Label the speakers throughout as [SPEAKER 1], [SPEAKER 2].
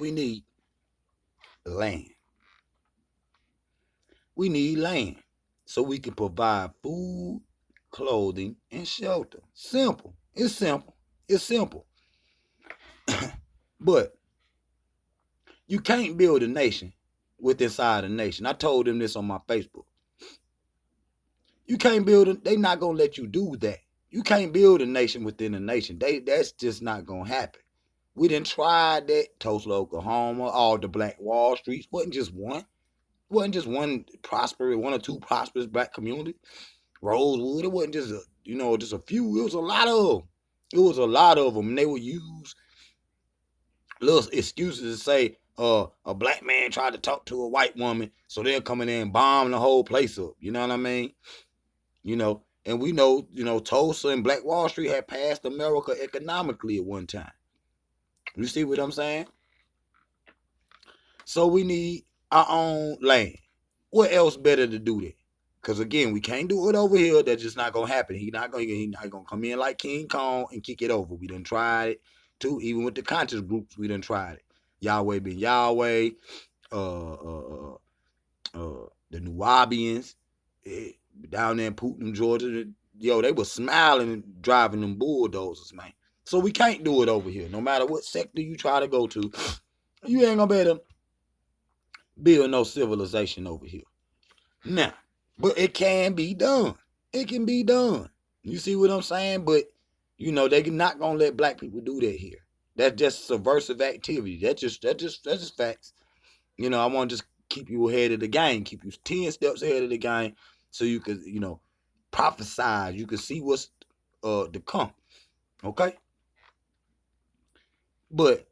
[SPEAKER 1] we need? Land. We need land so we can provide food, clothing, and shelter. Simple. It's simple. It's simple. But you can't build a nation with inside a nation. I told them this on my Facebook. You can't build it. They not gonna let you do that. You can't build a nation within a nation. That's just not gonna happen. We done tried that. Tulsa, Oklahoma, all the Black Wall Streets. Wasn't just one. Wasn't just one or two prosperous black communities. Rosewood. It wasn't just just a few. It was a lot of them. It was a lot of them. And they would use little excuses to say, a black man tried to talk to a white woman, so they'll come in there and bomb the whole place up. You know what I mean? And we know, Tulsa and Black Wall Street had passed America economically at one time. You see what I'm saying? So we need our own land. What else better to do that? Because again, we can't do it over here. That's just not gonna happen. He not gonna come in like King Kong and kick it over. We done tried it too. Even with the conscious groups, we done tried it. Yahweh been Yahweh. The Nubians, down there in Putin, Georgia. They were smiling and driving them bulldozers, man. So we can't do it over here. No matter what sector you try to go to, you ain't gonna be able to build no civilization over here. Now, but it can be done. It can be done. You see what I'm saying? But they're not gonna let black people do that here. That's just subversive activity. That's just facts. I want to just keep you ahead of the game, keep you 10 steps ahead of the game, so you could, prophesize. You can see what's to come. Okay? But,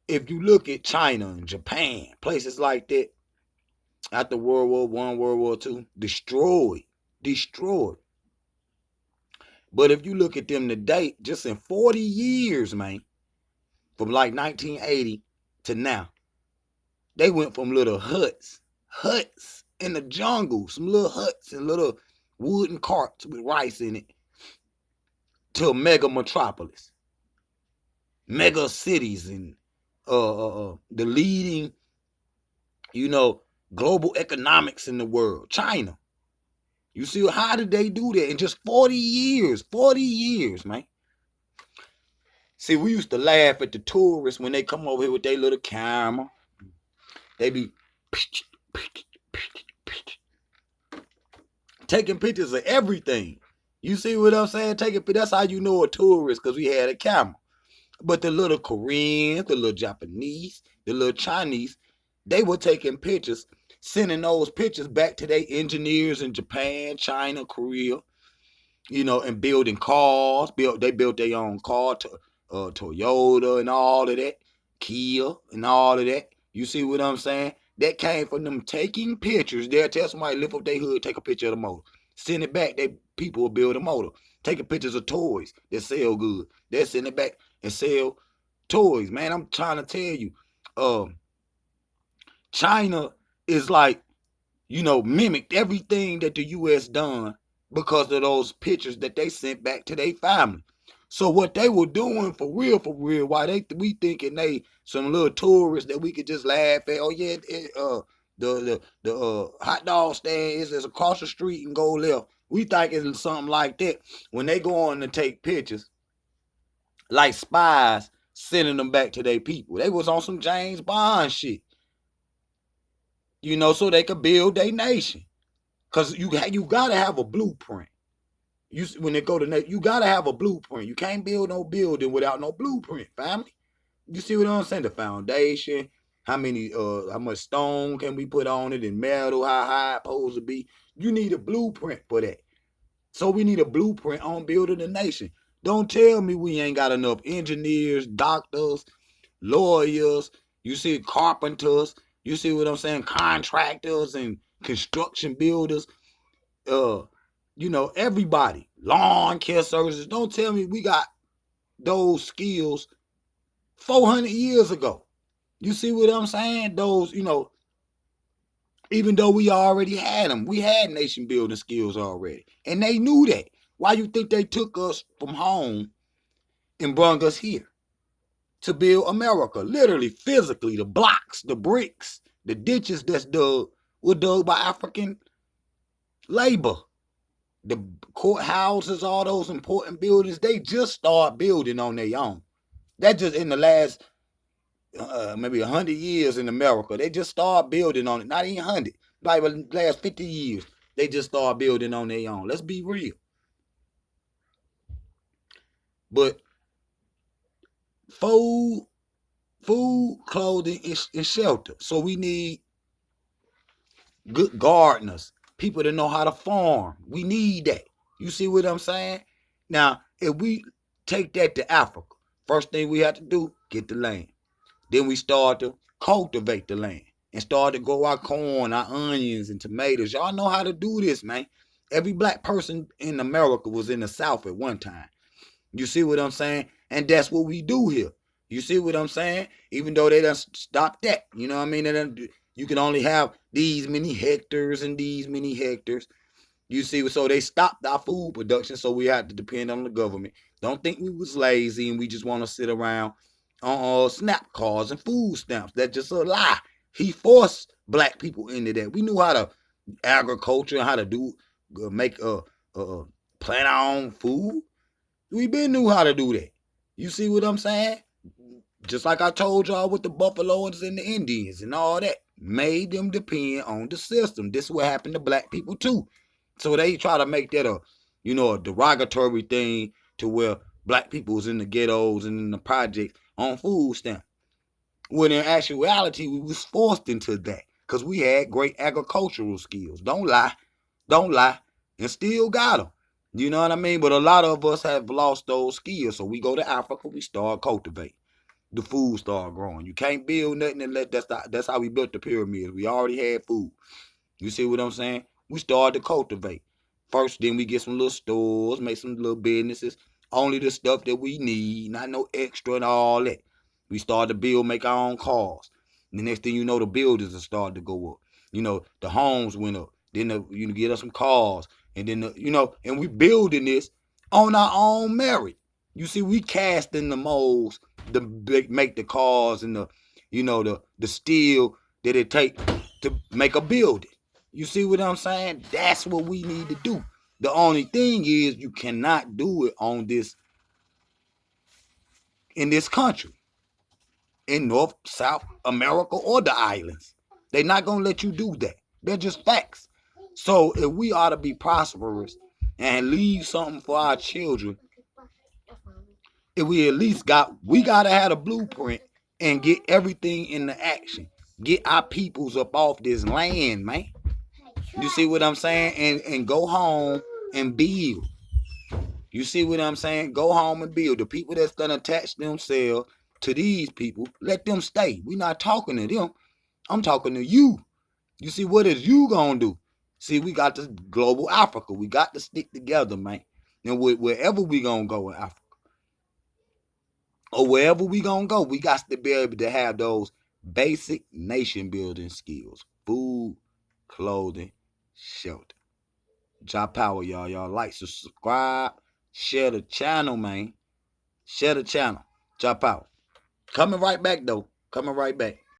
[SPEAKER 1] if you look at China and Japan, places like that, after World War I, World War II, destroyed. But if you look at them today, just in 40 years, man, from like 1980 to now, they went from little huts in the jungle, some little huts and little wooden carts with rice in it, to a mega metropolis, mega cities, and the leading, global economics in the world, China. You see, how did they do that in just 40 years? 40 years, man. See, we used to laugh at the tourists when they come over here with their little camera. They be taking pictures of everything. You see what I'm saying? That's how you know a tourist, because we had a camera. But the little Koreans, the little Japanese, the little Chinese, they were taking pictures, sending those pictures back to their engineers in Japan, China, Korea, and building cars. They built their own car, Toyota and all of that, Kia and all of that. You see what I'm saying? That came from them taking pictures. They'll tell somebody, lift up their hood, take a picture of the motor. Send it back. People will build a motor. Taking pictures of toys that sell good. They'll send it back and sell toys. Man, I'm trying to tell you, China is like, mimicked everything that the U.S. done because of those pictures that they sent back to their family. So what they were doing for real, why we thinking they some little tourists that we could just laugh at. Oh yeah, the hot dog stand is across the street and go left. We think it's something like that. When they go on to take pictures, like spies sending them back to their people. They was on some James Bond shit. So they could build their nation. Cause you gotta have a blueprint. When they go to you gotta have a blueprint. You can't build no building without no blueprint, family. You see what I'm saying? The foundation, how much stone can we put on it, and metal, how high it's supposed to be. You need a blueprint for that. So we need a blueprint on building a nation. Don't tell me we ain't got enough engineers, doctors, lawyers, you see carpenters, you see what I'm saying, contractors and construction builders, everybody, lawn care services. Don't tell me we got those skills 400 years ago. You see what I'm saying? Those, even though we already had them, we had nation building skills already. And they knew that. Why you think they took us from home and brought us here? to build America. Literally, physically, the blocks, the bricks, the ditches that's dug were dug by African labor. The courthouses, all those important buildings, they just start building on their own. That just in the last maybe 100 years in America, they just start building on it. Not even 100, like the last 50 years, they just start building on their own. Let's be real. But food, clothing, and shelter. So we need good gardeners, people that know how to farm. We need that. You see what I'm saying? Now, if we take that to Africa, first thing we have to do, get the land. Then we start to cultivate the land and start to grow our corn, our onions, and tomatoes. Y'all know how to do this, man. Every black person in America was in the South at one time. You see what I'm saying? And that's what we do here. You see what I'm saying? Even though they done stopped that. You know what I mean? You can only have these many hectares and these many hectares. You see, so they stopped our food production, so we had to depend on the government. Don't think we was lazy and we just want to sit around on SNAP cards and food stamps. That's just a lie. He forced black people into that. We knew how to agriculture, how to do make plant our own food. We been knew how to do that. You see what I'm saying? Just like I told y'all with the Buffaloes and the Indians and all that, made them depend on the system. This is what happened to black people too. So they try to make that a derogatory thing to where black people was in the ghettos and in the projects on food stamps. When in actuality, we was forced into that because we had great agricultural skills. Don't lie, and still got them. You know what I mean? But a lot of us have lost those skills. So we go to Africa, we start cultivating. The food start growing. You can't build nothing unless that's how we built the pyramids. We already had food. You see what I'm saying? We started to cultivate. First, then we get some little stores, make some little businesses. Only the stuff that we need, not no extra and all that. We started to build, make our own cars. And the next thing you know, the buildings have started to go up. You know, the homes went up. Then you get us some cars. And then, and we building this on our own merit. You see, we casting the molds to make the cars and the steel that it take to make a building. You see what I'm saying? That's what we need to do. The only thing is you cannot do it in this country, in North, South America, or the islands. They're not going to let you do that. They're just facts. So if we ought to be prosperous and leave something for our children, if we at least we got to have a blueprint and get everything into action. Get our peoples up off this land, man. You see what I'm saying? And go home and build. You see what I'm saying? Go home and build. The people that's going to attach themselves to these people, let them stay. We're not talking to them. I'm talking to you. You see, what is you going to do? See, we got this global Africa. We got to stick together, man. And wherever we going to go in Africa, or wherever we going to go, we got to be able to have those basic nation building skills. Food, clothing, shelter. Jah Power, y'all. Y'all like, subscribe, share the channel, man. Share the channel. Jah Power. Coming right back, though. Coming right back.